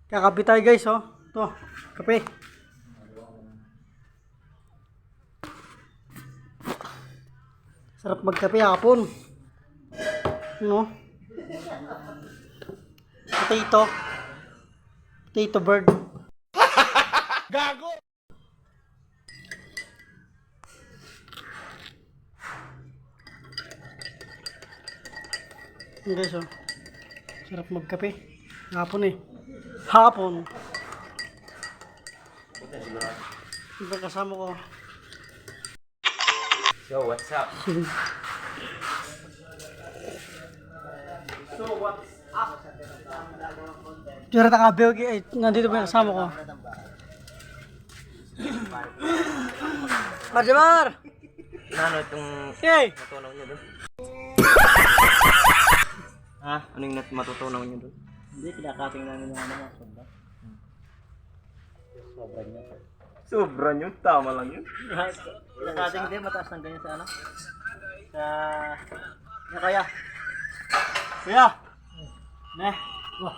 Kakape tayo guys, oh. Ito, kape. Sarap magkape hapon. No? Potato bird. Gago! Yan guys, oh. Sarap magkape. Hapon eh. Hapon. Ito kasama ko. So, what's up? Tira ta kabe, okay. Nandito ba yung kasama ko? Marjamar! Ano itong Hey! matutunaw niyo doon? Ha? Ano yung matutunaw niyo doon? Hindi, kinakating namin yung ano mga sobra. Sobra niya. Sobra niyo? Tama lang yun. Kinakating din, mataas ng ganyan sa ano? Sa... Ano kaya? Kuya! Ne? Wah!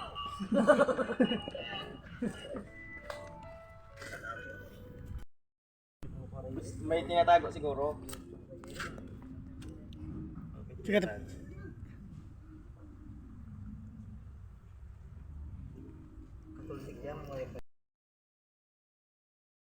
May tinatago siguro. Sige,